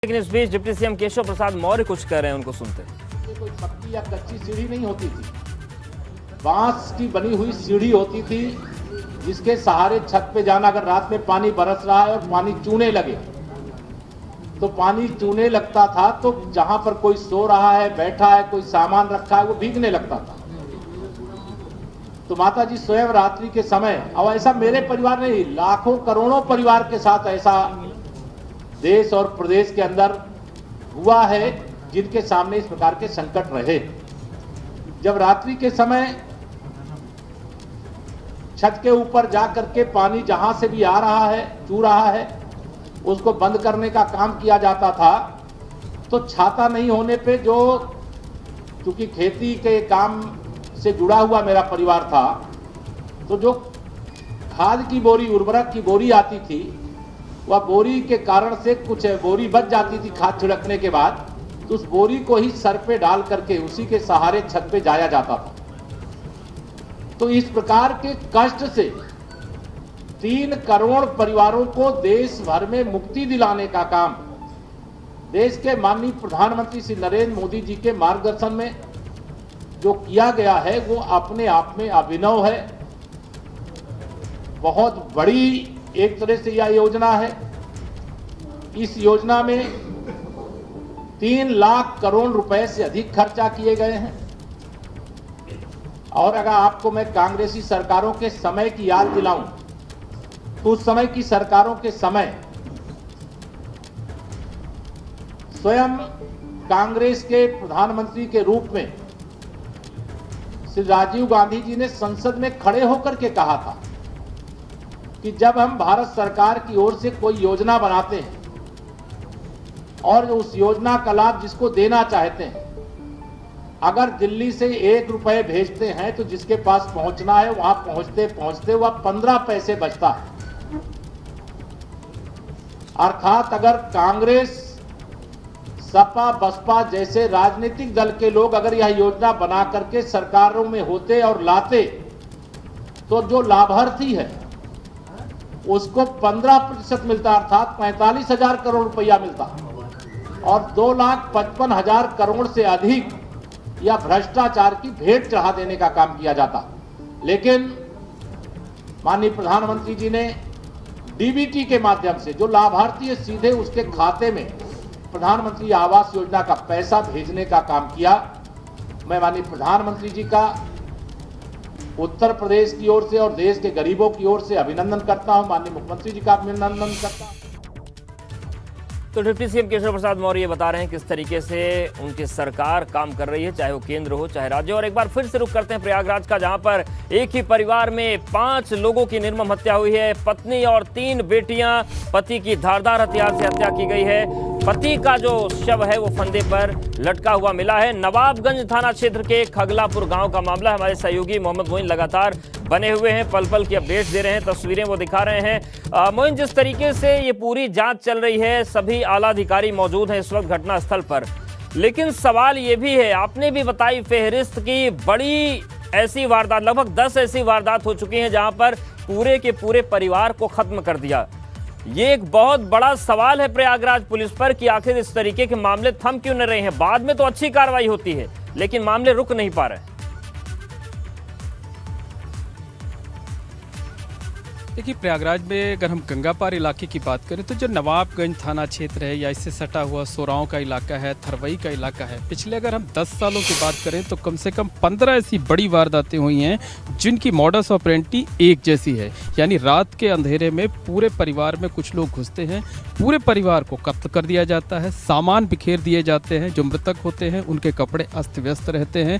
लेकिन इस बीच deputy CM Keshav Prasad Maurya कुछ कह रहे हैं, उनको सुनते हैं। कोई पक्की या कच्ची सीढ़ी नहीं होती थी, बांस की बनी हुई सीढ़ी होती थी जिसके सहारे छत पे जाना। अगर रात में पानी बरस रहा है और पानी चूने लगे तो पानी चूने लगता था, तो जहां पर कोई सो रहा है, बैठा है, कोई सामान रखा है, वो भीगने लगता था। तो माता जी स्वयं रात्रि के समय, अब ऐसा मेरे परिवार नहीं, लाखों करोड़ों परिवार के साथ ऐसा देश और प्रदेश के अंदर हुआ है जिनके सामने इस प्रकार के संकट रहे। जब रात्रि के समय छत के ऊपर जाकर के पानी जहां से भी आ रहा है, चू रहा है, उसको बंद करने का काम किया जाता था, तो छाता नहीं होने पे, जो चूंकि खेती के काम से जुड़ा हुआ मेरा परिवार था, तो जो खाद की बोरी, उर्वरक की बोरी आती थी, वह बोरी के कारण से कुछ बोरी बच जाती थी खाद छिड़कने के बाद, तो उस बोरी को ही सर पे डाल करके उसी के सहारे छत पे जाया जाता था। तो इस प्रकार के कष्ट से 3 करोड़ परिवारों को देश भर में मुक्ति दिलाने का काम देश के माननीय प्रधानमंत्री श्री नरेंद्र मोदी जी के मार्गदर्शन में जो किया गया है, वो अपने आप में अभिनव है। बहुत बड़ी एक तरह से यह योजना है। इस योजना में 3 लाख करोड़ रुपए से अधिक खर्चा किए गए हैं। और अगर आपको मैं कांग्रेसी सरकारों के समय की याद दिलाऊं, तो उस समय की सरकारों के समय स्वयं कांग्रेस के प्रधानमंत्री के रूप में श्री राजीव गांधी जी ने संसद में खड़े होकर के कहा था कि जब हम भारत सरकार की ओर से कोई योजना बनाते हैं और उस योजना का लाभ जिसको देना चाहते हैं, अगर दिल्ली से 1 रुपए भेजते हैं तो जिसके पास पहुंचना है वहां पहुंचते पहुंचते वह 15 पैसे बचता है। अर्थात अगर कांग्रेस, सपा, बसपा जैसे राजनीतिक दल के लोग अगर यह योजना बना करके सरकारों में होते और लाते, तो जो लाभार्थी है उसको 15% मिलता, अर्थात 45,000 करोड़ रुपया मिलता, और 2,55,000 करोड़ से अधिक या भ्रष्टाचार की भेंट चढ़ा देने का काम किया जाता। लेकिन माननीय प्रधानमंत्री जी ने डीबीटी के माध्यम से जो लाभार्थी है सीधे उसके खाते में प्रधानमंत्री आवास योजना का पैसा भेजने का काम किया। मैं माननीय प्रधानमंत्री जी का उत्तर प्रदेश की ओर से और देश के गरीबों की ओर से अभिनंदन करता हूं, माननीय मुख्यमंत्री जी का अभिनंदन करता हूं। तो डिप्टी सीएम केशव प्रसाद मौर्य बता रहे हैं किस तरीके से उनकी सरकार काम कर रही है, चाहे वो केंद्र हो चाहे राज्य। और एक बार फिर से रुख करते हैं प्रयागराज का, जहां पर एक ही परिवार में 5 लोगों की निर्मम हत्या हुई है। पत्नी और 3 बेटियां, पति की धारदार हथियार से हत्या की गई है। पति का जो शव है वो फंदे पर लटका हुआ मिला है। नवाबगंज थाना क्षेत्र के खगलापुर गांव का मामला। हमारे सहयोगी मोहम्मद मोइन लगातार बने हुए हैं, पल पल की अपडेट्स दे रहे हैं, तस्वीरें वो दिखा रहे हैं। मोइन, जिस तरीके से ये पूरी जांच चल रही है, सभी आला अधिकारी मौजूद हैं इस वक्त घटनास्थल पर, लेकिन सवाल ये भी है, आपने भी बताई फेहरिस्त की बड़ी ऐसी वारदात, लगभग 10 ऐसी वारदात हो चुकी हैं जहां पर पूरे के पूरे परिवार को खत्म कर दिया। ये एक बहुत बड़ा सवाल है प्रयागराज पुलिस पर कि आखिर इस तरीके के मामले थम क्यों न रहे हैं। बाद में तो अच्छी कार्रवाई होती है, लेकिन मामले रुक नहीं पा रहे। देखिए, प्रयागराज में अगर हम गंगापार इलाके की बात करें तो जो नवाबगंज थाना क्षेत्र है या इससे सटा हुआ सोराव का इलाका है, थरवई का इलाका है, पिछले अगर हम 10 सालों की बात करें तो कम से कम 15 ऐसी बड़ी वारदातें हुई हैं जिनकी मॉडस ऑपरेंडी एक जैसी है। यानी रात के अंधेरे में पूरे परिवार में कुछ लोग घुसते हैं, पूरे परिवार को कत्ल कर दिया जाता है, सामान बिखेर दिए जाते हैं। जो मृतक होते हैं उनके कपड़े अस्त व्यस्त रहते हैं,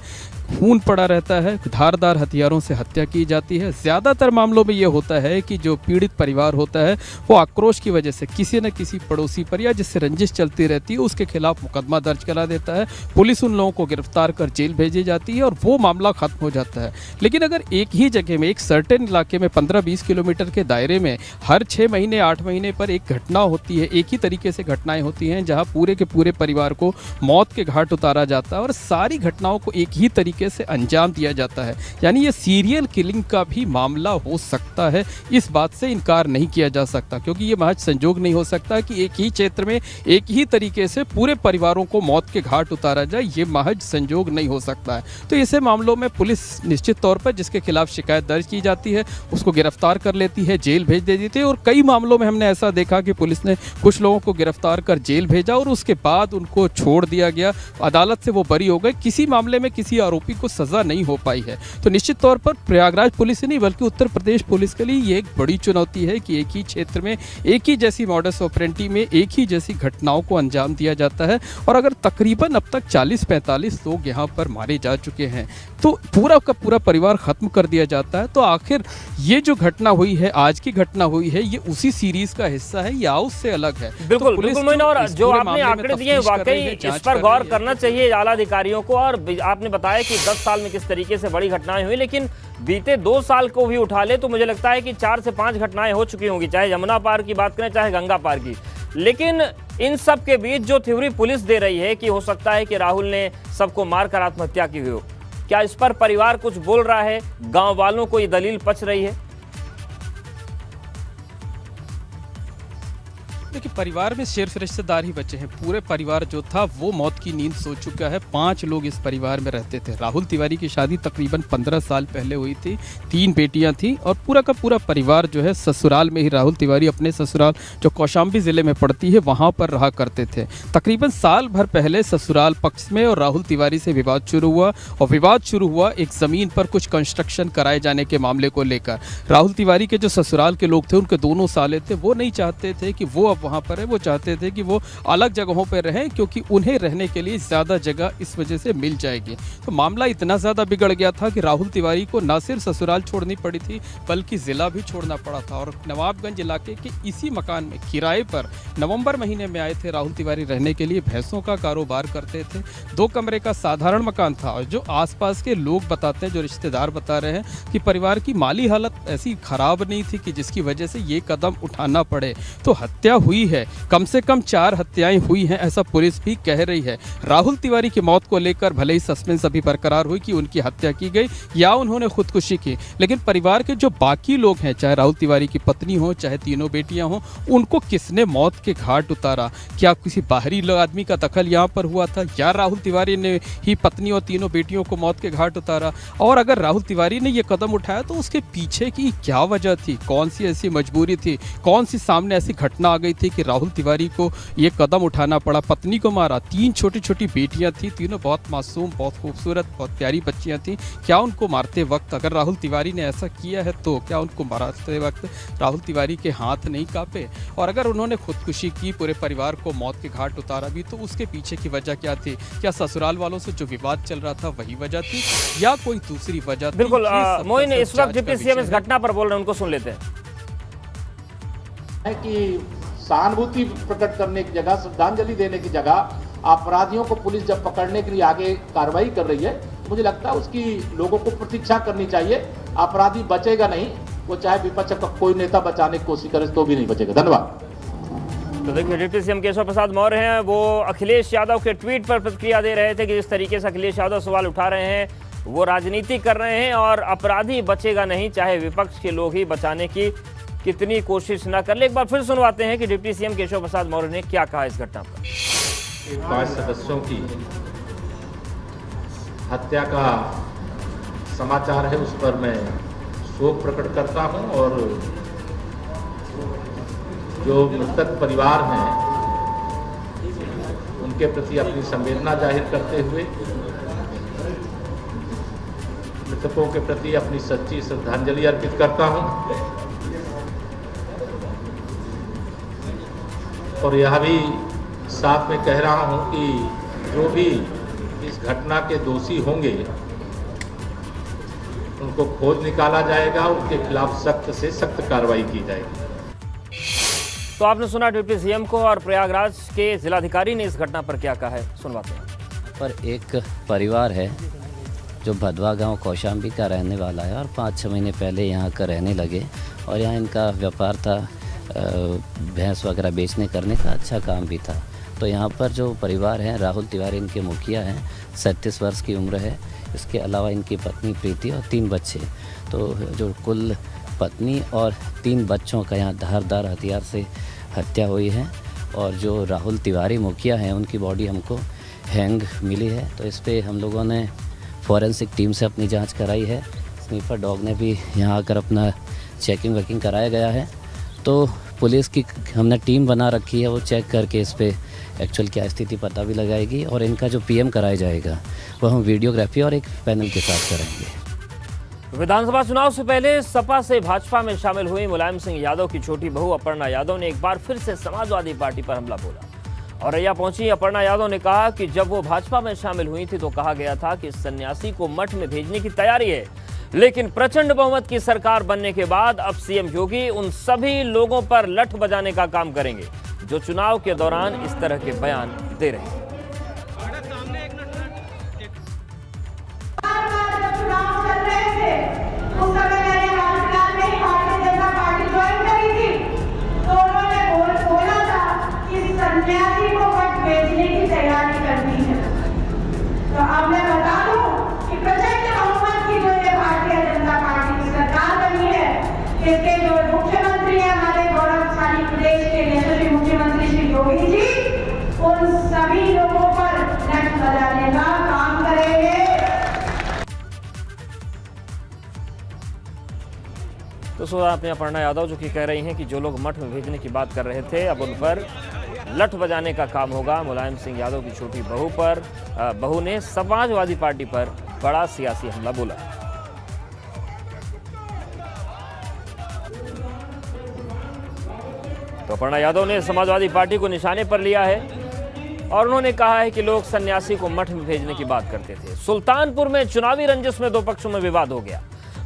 खून पड़ा रहता है, धारदार हथियारों से हत्या की जाती है। ज़्यादातर मामलों में ये होता है कि जो पीड़ित परिवार होता है वो आक्रोश की वजह से किसी न किसी पड़ोसी पर या जिससे रंजिश चलती रहती है उसके खिलाफ मुकदमा दर्ज करा देता है। पुलिस उन लोगों को गिरफ्तार कर जेल भेजी जाती है और वो मामला खत्म हो जाता है। लेकिन अगर एक ही जगह में, एक सर्टेन इलाके में 15-20 किलोमीटर के दायरे में हर 6 महीने 8 महीने पर एक घटना होती है, एक ही तरीके से घटनाएं होती हैं जहां पूरे के पूरे परिवार को मौत के घाट उतारा जाता है और सारी घटनाओं को एक ही तरीके से अंजाम दिया जाता है, यानी ये सीरियल किलिंग का भी मामला हो सकता है। इस बात से इनकार नहीं किया जा सकता, क्योंकि ये महज संजोग नहीं हो सकता कि एक ही क्षेत्र में एक ही तरीके से पूरे परिवारों को मौत के घाट उतारा जाए। ये महज संजोग नहीं हो सकता है। तो ऐसे मामलों में पुलिस निश्चित तौर पर जिसके खिलाफ शिकायत दर्ज की जाती है उसको गिरफ्तार कर लेती है, जेल भेज दे देती है। और कई मामलों में हमने ऐसा देखा कि पुलिस ने कुछ लोगों को गिरफ्तार कर जेल भेजा और उसके बाद उनको छोड़ दिया गया, अदालत से वो बरी हो गए। किसी मामले में किसी आरोपी को सजा नहीं हो पाई है। तो निश्चित तौर पर प्रयागराज पुलिस ही नहीं बल्कि उत्तर प्रदेश पुलिस के लिए ये एक बड़ी चुनौती है कि एक ही क्षेत्र में एक ही जैसी मॉडस ऑपरेंडी में एक ही जैसी घटनाओं को अंजाम दिया जाता है। और अगर तकरीबन अब तक 40-45 लोग यहाँ पर मारे जा चुके हैं तो पूरा का पूरा परिवार खत्म कर दिया जाता है, तो आखिर ये जो घटना हुई है, आज की घटना हुई है, ये उसी सीरीज का हिस्सा है या उससे अलग है? बिल्कुल बिल्कुल मोइन, और जो आपने आंकड़े दिए वाकई इस पर गौर करना चाहिए आला अधिकारियों को। और आपने बताया कि 10 साल में किस तरीके से बड़ी घटनाएं हुई, लेकिन बीते 2 साल को भी उठा ले तो मुझे लगता है कि 4 से 5 घटनाएं हो चुकी होंगी, चाहे यमुना पार की बात करें चाहे गंगा पार की। लेकिन इन सब के बीच जो थ्योरी पुलिस दे रही है कि हो सकता है कि राहुल ने सबको मारकर आत्महत्या की हुई हो, क्या इस पर परिवार कुछ बोल रहा है? गांव वालों को ये दलील पच रही है? देखिए, परिवार में सिर्फ रिश्तेदार ही बचे हैं। पूरे परिवार जो था वो मौत की नींद सो चुका है। 5 लोग इस परिवार में रहते थे। राहुल तिवारी की शादी तकरीबन 15 साल पहले हुई थी। 3 बेटियां थीं और पूरा का पूरा परिवार जो है ससुराल में ही, राहुल तिवारी अपने ससुराल जो कौशाम्बी ज़िले में पड़ती है वहाँ पर रहा करते थे। तकरीबन साल भर पहले ससुराल पक्ष में और राहुल तिवारी से विवाद शुरू हुआ और विवाद शुरू हुआ एक ज़मीन पर कुछ कंस्ट्रक्शन कराए जाने के मामले को लेकर। राहुल तिवारी के जो ससुराल के लोग थे, उनके दोनों साले थे, वो नहीं चाहते थे कि वो वहाँ पर है, वो चाहते थे कि वो अलग जगहों पर रहें क्योंकि उन्हें रहने के लिए ज़्यादा जगह इस वजह से मिल जाएगी। तो मामला इतना ज़्यादा बिगड़ गया था कि राहुल तिवारी को न सिर्फ ससुराल छोड़नी पड़ी थी बल्कि ज़िला भी छोड़ना पड़ा था। और नवाबगंज इलाके के इसी मकान में किराए पर नवंबर महीने में आए थे राहुल तिवारी रहने के लिए। भैंसों का कारोबार करते थे। 2 कमरे का साधारण मकान था और जो आसपास के लोग बताते हैं, जो रिश्तेदार बता रहे हैं कि परिवार की माली हालत ऐसी खराब नहीं थी कि जिसकी वजह से ये कदम उठाना पड़े। तो हत्या हुई है, कम से कम 4 हत्याएं हुई हैं, ऐसा पुलिस भी कह रही है। राहुल तिवारी की मौत को लेकर भले ही सस्पेंस अभी बरकरार हुई कि उनकी हत्या की गई या उन्होंने खुदकुशी की, लेकिन परिवार के जो बाकी लोग हैं, चाहे राहुल तिवारी की पत्नी हो चाहे तीनों बेटियां हों, उनको किसने मौत के घाट उतारा? क्या किसी बाहरी आदमी का दखल यहाँ पर हुआ था या राहुल तिवारी ने ही पत्नी और तीनों बेटियों को मौत के घाट उतारा? और अगर राहुल तिवारी ने यह कदम उठाया तो उसके पीछे की क्या वजह थी? कौन सी ऐसी मजबूरी थी? कौन सी सामने ऐसी घटना आ गई थी कि राहुल तिवारी को ये कदम उठाना पड़ा? पत्नी को मारा, 3 छोटी छोटी बेटियां थी, तीनों बहुत मासूम, बहुत खूबसूरत, बहुत प्यारी बच्चियां थी। क्या उनको मारते वक्त, अगर राहुल तिवारी ने ऐसा किया है तो क्या उनको मारते वक्त राहुल तिवारी के हाथ नहीं कांपे? और अगर उन्होंने खुदकुशी की, पूरे परिवार को मौत के घाट उतारा भी, तो उसके पीछे की वजह क्या थी? क्या ससुराल वालों से जो विवाद चल रहा था वही वजह थी या कोई दूसरी वजह थी? बिल्कुल मोइन, इस वक्त डिप्टी सीएम इस घटना पर बोल रहे हैं, उनको सुन लेते हैं। कि सहानुभूति प्रकट करने की जगह, श्रद्धांजलि देने की जगह अपराधियों को पुलिस जब पकड़ने के लिए आगे कार्रवाई कर रही है, मुझे लगता है उसकी लोगों को प्रतीक्षा करनी चाहिए। अपराधी बचेगा नहीं, वो चाहे विपक्ष का कोई नेता बचाने की कोशिश करे तो भी नहीं बचेगा। धन्यवाद। तो देखिए, डिप्टी सीएम केशव प्रसाद मौर्य हैं, वो अखिलेश यादव के ट्वीट पर प्रतिक्रिया दे रहे थे कि जिस तरीके से अखिलेश यादव सवाल उठा रहे हैं वो राजनीति कर रहे हैं और अपराधी बचेगा नहीं, चाहे विपक्ष के लोग ही बचाने की कितनी कोशिश ना कर ले। एक बार फिर सुनवाते हैं कि डिप्टी सीएम केशव प्रसाद मौर्य ने क्या कहा इस घटना पर। 5 सदस्यों की हत्या का समाचार है, उस पर मैं शोक प्रकट करता हूं और जो मृतक परिवार हैं उनके प्रति अपनी संवेदना जाहिर करते हुए मृतकों के प्रति अपनी सच्ची श्रद्धांजलि अर्पित करता हूं और यह भी साथ में कह रहा हूं कि जो भी इस घटना के दोषी होंगे उनको खोज निकाला जाएगा, उनके खिलाफ सख्त से सख्त कार्रवाई की जाएगी। तो आपने सुना डिप्टी सीएम को, और प्रयागराज के जिलाधिकारी ने इस घटना पर क्या कहा है, सुनवाते हैं। पर एक परिवार है जो भदवा गांव कौशाम्बी का रहने वाला है और 5-6 महीने पहले यहाँ का रहने लगे और यहाँ इनका व्यापार था, भैंस वगैरह बेचने करने का अच्छा काम भी था। तो यहाँ पर जो परिवार है, राहुल तिवारी इनके मुखिया हैं, 37 वर्ष की उम्र है। इसके अलावा इनकी पत्नी प्रीति और 3 बच्चे, तो जो कुल पत्नी और 3 बच्चों का यहाँ धारदार हथियार से हत्या हुई है। और जो राहुल तिवारी मुखिया हैं उनकी बॉडी हमको हैंग मिली है। तो इस पर हम लोगों ने फॉरेंसिक टीम से अपनी जांच कराई है। स्नीफर डॉग ने भी यहाँ आकर अपना चेकिंग वेकिंग कराया गया है। तो पुलिस की हमने टीम बना रखी है, वो चेक करके इस पर एक्चुअल क्या स्थिति पता भी लगाएगी। और इनका जो पीएम कराया जाएगा वो हम वीडियोग्राफी और एक पैनल के साथ करेंगे। विधानसभा चुनाव से पहले सपा से भाजपा में शामिल हुई मुलायम सिंह यादव की छोटी बहू अपर्णा यादव ने एक बार फिर से समाजवादी पार्टी पर हमला बोला। और रैया पहुंची अपर्णा यादव ने कहा कि जब वो भाजपा में शामिल हुई थी तो कहा गया था कि सन्यासी को मठ में भेजने की तैयारी है, लेकिन प्रचंड बहुमत की सरकार बनने के बाद अब सीएम योगी उन सभी लोगों पर लठ बजाने का काम करेंगे जो चुनाव के दौरान इस तरह के बयान दे रहे हैं। उस समय मैंने हाल फिलहाल में ही भारतीय जनता पार्टी ज्वाइन करी थी, तो उन्होंने बोला था कि सन्यासी को मठ भेजने की तैयारी करनी है। तो अब मैं बता दूं कि प्रचंड बहुमत की जो ये भारतीय जनता पार्टी की सरकार बनी है, इसके जो मुख्यमंत्री हैं हमारे गौरवशाली प्रदेश के यशस्वी मुख्यमंत्री श्री योगी जी, उन सभी लोगों पर लठ बजाने का काम करेंगे। तो सुना आपने अपर्णा यादव जो कि कह रही हैं कि जो लोग मठ में भेजने की बात कर रहे थे अब उन पर लठ बजाने का काम होगा। मुलायम सिंह यादव की छोटी बहू ने समाजवादी पार्टी पर बड़ा सियासी हमला बोला। तो अपर्णा यादव ने समाजवादी पार्टी को निशाने पर लिया है और उन्होंने कहा है कि लोग सन्यासी को मठ में भेजने की बात करते थे। सुल्तानपुर में चुनावी रंजिश में 2 पक्षों में विवाद हो गया।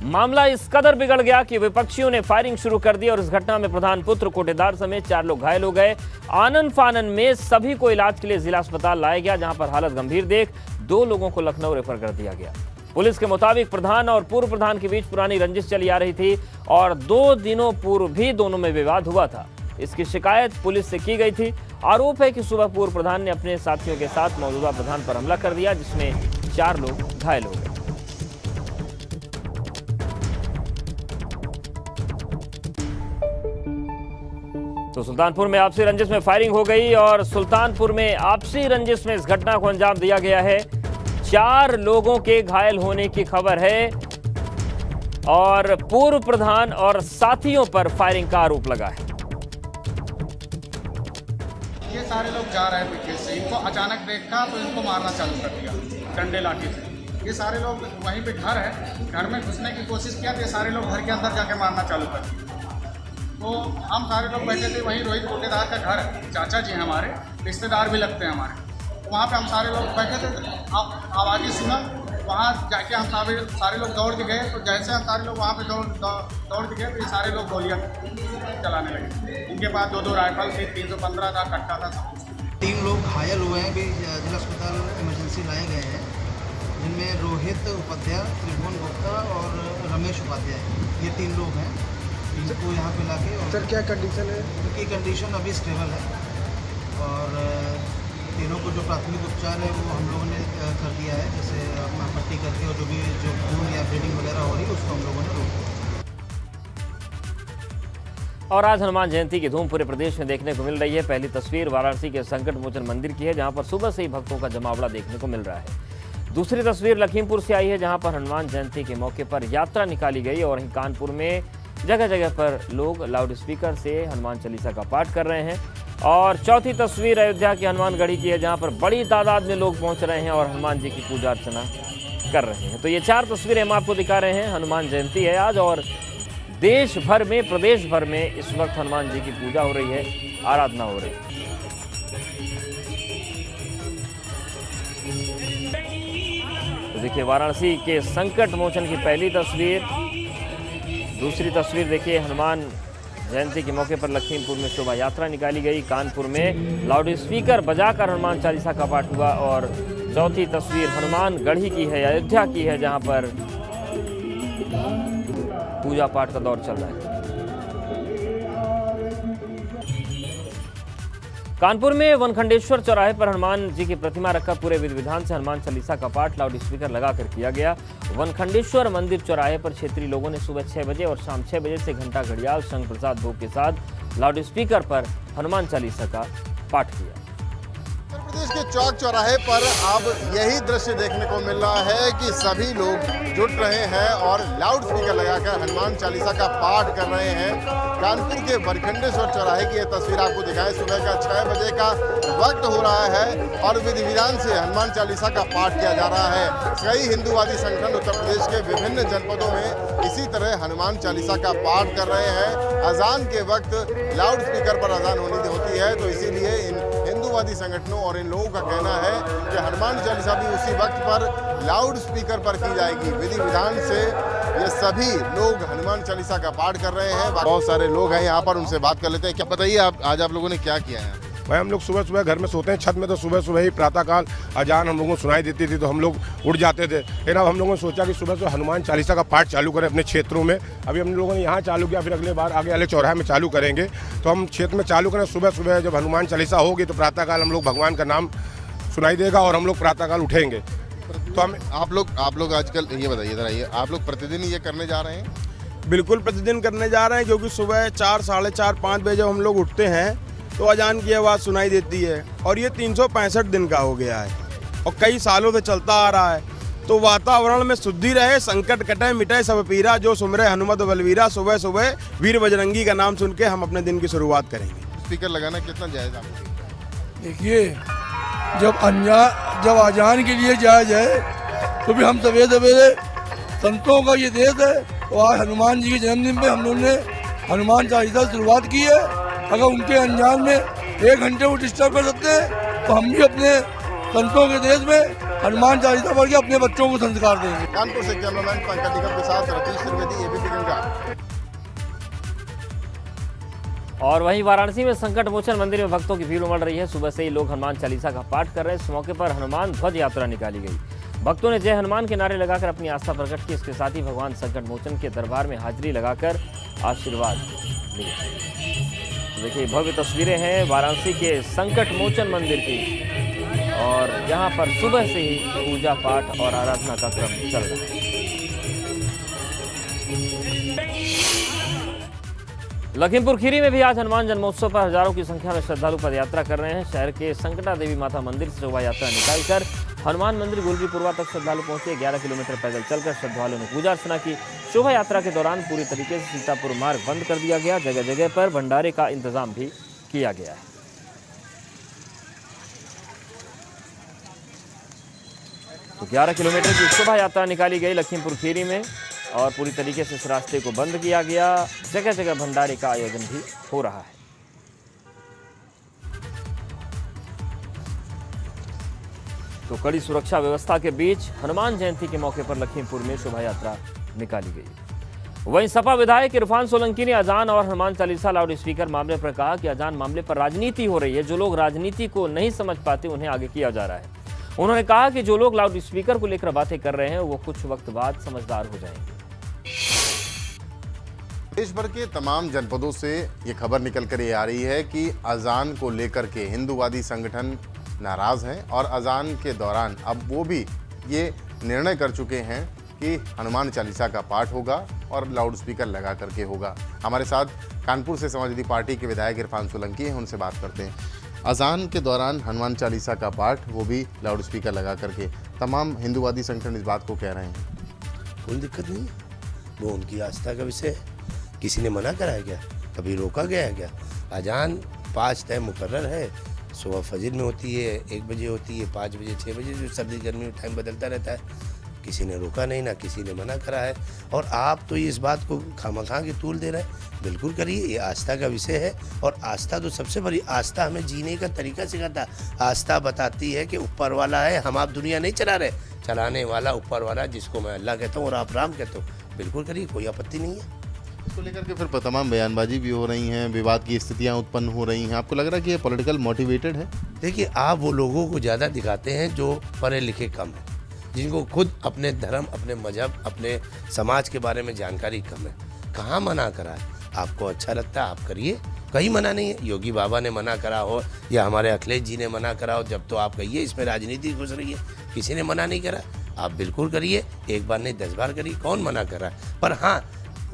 मामला इस कदर बिगड़ गया कि विपक्षियों ने फायरिंग शुरू कर दी और इस घटना में प्रधान पुत्र कोटेदार समेत 4 लोग घायल हो गए। आनन फानन में सभी को इलाज के लिए जिला अस्पताल लाया गया, जहां पर हालत गंभीर देख 2 लोगों को लखनऊ रेफर कर दिया गया। पुलिस के मुताबिक प्रधान और पूर्व प्रधान के बीच पुरानी रंजिश चली आ रही थी और 2 दिनों पूर्व भी दोनों में विवाद हुआ था। इसकी शिकायत पुलिस से की गई थी। आरोप है कि सुबह पूर्व प्रधान ने अपने साथियों के साथ मौजूदा प्रधान पर हमला कर दिया, जिसमें 4 लोग घायल हो गए। तो सुल्तानपुर में आपसी रंजिश में फायरिंग हो गई और सुल्तानपुर में आपसी रंजिश में इस घटना को अंजाम दिया गया है। 4 लोगों के घायल होने की खबर है और पूर्व प्रधान और साथियों पर फायरिंग का आरोप लगा है। ये सारे लोग जा रहे हैं पीछे से, इनको अचानक देखा तो इनको मारना चालू कर दिया डंडे लाठी से। ये सारे लोग वहीं पे घर है, घर में घुसने की कोशिश किया तो ये सारे लोग घर के अंदर जाके मारना चालू कर दिया। तो हम सारे लोग बैठे थे, वहीं रोहित कोटेदार का घर है, चाचा जी हैं हमारे, रिश्तेदार भी लगते हैं हमारे। तो वहाँ पे हम सारे लोग बैठे थे, आप आवाज़ें सुना, वहाँ जाके हम सारे लोग दौड़ के गए। तो जैसे हम सारे लोग वहाँ पे दौड़ के गए तो ये सारे लोग गोलियाँ चलाने लगे। इनके पास 2 राइफल थी, 315 था, कट्टा था, सब कुछ। 3 लोग घायल हुए हैं, भी जिला अस्पताल इमरजेंसी लाए गए हैं, जिनमें रोहित उपाध्याय, त्रिभुवन गुप्ता और रमेश उपाध्याय, ये 3 लोग हैं। इनको यहाँ पे लाके और सर क्या कंडीशन है? उनकी कंडीशन अभी स्टेबल है और तीनों को जो प्राथमिक उपचार है वो हम लोगों ने कर दिया है, जैसे अपना पट्टी करके, और जो खून या ब्लीडिंग वगैरह हो रही है उसको हम लोगों ने रोक दिया। और आज हनुमान जयंती की धूम पूरे प्रदेश में देखने को मिल रही है। पहली तस्वीर वाराणसी के संकट मोचन मंदिर की है, जहां पर सुबह से ही भक्तों का जमावड़ा देखने को मिल रहा है। दूसरी तस्वीर लखीमपुर से आई है, जहां पर हनुमान जयंती के मौके पर यात्रा निकाली गई और वहीं कानपुर में जगह जगह पर लोग लाउड स्पीकर से हनुमान चालीसा का पाठ कर रहे हैं। और चौथी तस्वीर अयोध्या की हनुमानगढ़ी की है, जहां पर बड़ी तादाद में लोग पहुंच रहे हैं और हनुमान जी की पूजा अर्चना कर रहे हैं। तो ये 4 तस्वीरें हम आपको दिखा रहे हैं। हनुमान जयंती है आज और देश भर में, प्रदेश भर में इस वक्त हनुमान जी की पूजा हो रही है, आराधना हो रही है। तो देखिए वाराणसी के संकट मोचन की पहली तस्वीर। दूसरी तस्वीर देखिए हनुमान जयंती के मौके पर लखीमपुर में शोभा यात्रा निकाली गई। कानपुर में लाउड स्पीकर बजाकर हनुमान चालीसा का पाठ हुआ। और चौथी तस्वीर हनुमानगढ़ी की है, अयोध्या की है, जहां पर पूजा पाठ का दौर चल रहा है। कानपुर में वनखंडेश्वर चौराहे पर हनुमान जी की प्रतिमा रखकर पूरे विधि विधान से हनुमान चालीसा का पाठ लाउड स्पीकर लगाकर किया गया। वनखंडेश्वर मंदिर चौराहे पर क्षेत्रीय लोगों ने सुबह 6 बजे और शाम 6 बजे से घंटा घड़ियाल शंख प्रसाद भोग के साथ लाउड स्पीकर पर हनुमान चालीसा का पाठ किया। उत्तर प्रदेश के चौक चौराहे पर अब यही दृश्य देखने को मिल रहा है कि सभी लोग जुट रहे हैं और लाउड स्पीकर लगाकर हनुमान चालीसा का पाठ कर रहे हैं। कानपुर के वनखंडेश्वर चौराहे की यह तस्वीर आपको दिखाएं। सुबह का 6 बजे का वक्त हो रहा है और विधि विधान से हनुमान चालीसा का पाठ किया जा रहा है। कई हिंदूवादी संगठन उत्तर प्रदेश के विभिन्न जनपदों में इसी तरह हनुमान चालीसा का पाठ कर रहे हैं। अजान के वक्त लाउड स्पीकर पर अजान होती है, तो इसीलिए इन हिंदूवादी संगठनों और इन लोगों का कहना है कि हनुमान चालीसा भी उसी वक्त पर लाउड स्पीकर पर की जाएगी। विधि विधान से ये सभी लोग हनुमान चालीसा का पाठ कर रहे हैं। बहुत सारे लोग हैं यहाँ पर, उनसे बात कर लेते हैं। क्या बताइए आज आप लोगों ने क्या किया है? भाई हम लोग सुबह सुबह घर में सोते हैं छत में, तो सुबह सुबह ही प्रातःकाल अजान हम लोगों को सुनाई देती थी तो हम लोग उठ जाते थे। लेकिन अब हम लोगों ने सोचा कि सुबह से हनुमान चालीसा का पाठ चालू करें अपने क्षेत्रों में। अभी हम लोगों ने यहाँ चालू किया, फिर अगले बार आगे वाले चौराहे में चालू करेंगे। तो हम क्षेत्र में चालू करें, सुबह सुबह जब हनुमान चालीसा होगी तो प्रातःकाल हम लोग भगवान का नाम सुनाई देगा और हम लोग प्रातःकाल उठेंगे। तो हम आप लोग आजकल ये बताइए इधर आइए, आप लोग प्रतिदिन ये करने जा रहे हैं? बिल्कुल प्रतिदिन करने जा रहे हैं, क्योंकि सुबह 4, साढ़े 4, 5 बजे जब हम लोग उठते हैं तो अजान की आवाज़ सुनाई देती है और ये 365 दिन का हो गया है और कई सालों से चलता आ रहा है। तो वातावरण में शुद्धि रहे, संकट कटे, मिटे सब पीरा, जो सुमरे हनुमत बलवीरा, सुबह सुबह वीर बजरंगी का नाम सुन के हम अपने दिन की शुरुआत करेंगे। स्पीकर लगाना कितना जायज़ आपको? देखिए, जब अजान के लिए जाया जाए तो भी हम सवेरे सवेरे, संतों का ये देश है, तो आज हनुमान जी के जन्मदिन पे हम लोगों ने हनुमान चालीसा शुरुआत की है। अगर उनके अनजान में 1 घंटे वो डिस्टर्ब कर सकते हैं तो हम भी अपने संतों के देश में हनुमान चालीसा पढ़ के अपने बच्चों को संस्कार देंगे। कानपुर से कैमरामैन पंकज निगम के साथ रतीश त्रिवेदी, एबीपी गंगा। और वहीं वाराणसी में संकट मोचन मंदिर में भक्तों की भीड़ उमड़ रही है। सुबह से ही लोग हनुमान चालीसा का पाठ कर रहे हैं। इस मौके पर हनुमान ध्वज यात्रा निकाली गई। भक्तों ने जय हनुमान के नारे लगाकर अपनी आस्था प्रकट की। इसके साथ ही भगवान संकट मोचन के दरबार में हाजिरी लगाकर आशीर्वाद लिए। देखिए, भव्य तस्वीरें हैं वाराणसी के संकट मोचन मंदिर की और यहाँ पर सुबह से ही पूजा पाठ और आराधना का क्रम चल रहा है। लखीमपुर खीरी में भी आज हनुमान जन्मोत्सव पर हजारों की संख्या में श्रद्धालु पदयात्रा कर रहे हैं। शहर के संकटा देवी माता मंदिर से शोभा यात्रा निकालकर हनुमान मंदिर गुलरीपुरवा तक श्रद्धालु पहुंचे। 11 किलोमीटर पैदल चलकर श्रद्धालुओं ने पूजा अर्चना की। शोभा यात्रा के दौरान पूरी तरीके से सीतापुर मार्ग बंद कर दिया गया। जगह जगह पर भंडारे का इंतजाम भी किया गया है। तो 11 किलोमीटर की शोभा यात्रा निकाली गई लखीमपुर खीरी में और पूरी तरीके से इस रास्ते को बंद किया गया। जगह जगह भंडारे का आयोजन भी हो रहा है। तो कड़ी सुरक्षा व्यवस्था के बीच हनुमान जयंती के मौके पर लखीमपुर में शोभा यात्रा निकाली गई। वहीं सपा विधायक इरफान सोलंकी ने अजान और हनुमान चालीसा लाउड स्पीकर मामले पर कहा कि अजान मामले पर राजनीति हो रही है। जो लोग राजनीति को नहीं समझ पाते उन्हें आगे किया जा रहा है। उन्होंने कहा कि जो लोग लाउड स्पीकर को लेकर बातें कर रहे हैं वो कुछ वक्त बाद समझदार हो जाएंगे। देश भर के तमाम जनपदों से ये खबर निकल कर ये आ रही है कि अजान को लेकर के हिंदूवादी संगठन नाराज हैं और अजान के दौरान अब वो भी ये निर्णय कर चुके हैं कि हनुमान चालीसा का पाठ होगा और लाउड स्पीकर लगा करके होगा। हमारे साथ कानपुर से समाजवादी पार्टी के विधायक इरफान सोलंकी हैं, उनसे बात करते हैं। अजान के दौरान हनुमान चालीसा का पाठ, वो भी लाउड स्पीकर लगा करके, तमाम हिंदूवादी संगठन इस बात को कह रहे हैं। कोई दिक्कत नहीं, वो उनकी आस्था का विषय है। किसी ने मना करा है क्या? कभी रोका गया है क्या? अजान 5 टाइम मुकर्रर है। सुबह फजर में होती है, 1 बजे होती है, 5 बजे, 6 बजे, जो सर्दी गर्मी में टाइम बदलता रहता है। किसी ने रोका नहीं, ना किसी ने मना करा है। और आप तो इस बात को खामखा के तूल दे रहे हैं। बिल्कुल करिए, ये आस्था का विषय है और आस्था तो सबसे बड़ी, आस्था हमें जीने का तरीका सिखाता है। आस्था बताती है कि ऊपर वाला है, हम आप दुनिया नहीं चला रहे, चलाने वाला ऊपर वाला, जिसको मैं अल्लाह कहता हूँ और आप राम कहते हो। बिल्कुल करिए, कोई आपत्ति नहीं है। इसको लेकर के फिर तमाम बयानबाजी भी हो रही हैं, विवाद की स्थितियां उत्पन्न हो रही हैं। आपको लग रहा है कि ये पॉलिटिकल मोटिवेटेड है? देखिए, आप वो लोगों को ज़्यादा दिखाते हैं जो पढ़े लिखे कम हैं, जिनको खुद अपने धर्म, अपने मजहब, अपने समाज के बारे में जानकारी कम है। कहाँ मना करा है? आपको अच्छा लगता है आप करिए, कहीं मना नहीं है। योगी बाबा ने मना करा हो या हमारे अखिलेश जी ने मना करा हो, जब तो आप कहिए इसमें राजनीति घुस रही है। किसी ने मना नहीं करा, आप बिल्कुल करिए, एक बार नहीं 10 बार करिए, कौन मना कर रहा है। पर हाँ,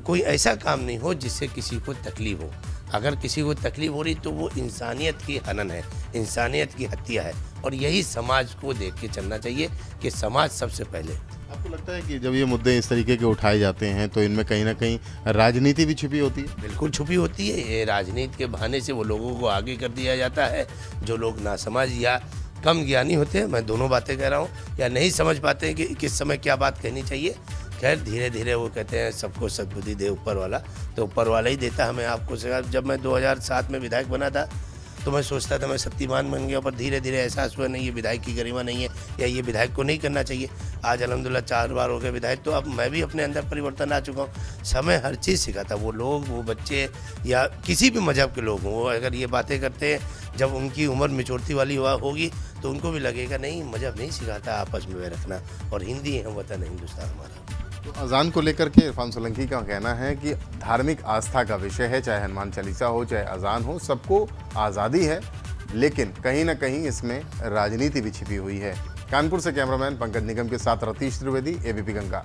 कोई ऐसा काम नहीं हो जिससे किसी को तकलीफ हो। अगर किसी को तकलीफ हो रही तो वो इंसानियत की हनन है, इंसानियत की हत्या है। और यही समाज को देख के चलना चाहिए कि समाज सबसे पहले। आपको लगता है कि जब ये मुद्दे इस तरीके के उठाए जाते हैं तो इनमें कहीं ना कहीं राजनीति भी छुपी होती है? बिल्कुल छुपी होती है। ये राजनीति के बहाने से वो लोगों को आगे कर दिया जाता है जो लोग नासमझ या कम ज्ञानी होते हैं, मैं दोनों बातें कह रहा हूँ, या नहीं समझ पाते हैं कि किस समय क्या बात कहनी चाहिए। खैर धीरे धीरे वो कहते हैं सबको सद्बुद्धि दे ऊपर वाला, तो ऊपर वाला ही देता हमें। आपको जब मैं 2007 में विधायक बना था तो मैं सोचता था मैं शक्तिमान बन गया, पर धीरे धीरे एहसास हुआ नहीं, ये विधायक की गरिमा नहीं है, या ये विधायक को नहीं करना चाहिए। आज अल्हम्दुलिल्लाह 4 बार हो गए विधायक, तो अब मैं भी अपने अंदर परिवर्तन आ चुका हूँ। समय हर चीज़ सिखाता। वो लोग, वो बच्चे या किसी भी मजहब के लोग हों, वो अगर ये बातें करते हैं, जब उनकी उम्र मिचोरती वाली होगी तो उनको भी लगेगा नहीं, मजहब नहीं सिखाता आपस में रखना, और हिंदी है वतन हिंदुस्तान हमारा। तो अजान को लेकर के इरफान सोलंकी का कहना है कि धार्मिक आस्था का विषय है, चाहे हनुमान चालीसा हो चाहे अजान हो, सबको आज़ादी है, लेकिन कहीं ना कहीं इसमें राजनीति भी छिपी हुई है। कानपुर से कैमरामैन पंकज निगम के साथ रतीश त्रिवेदी, एबीपी गंगा।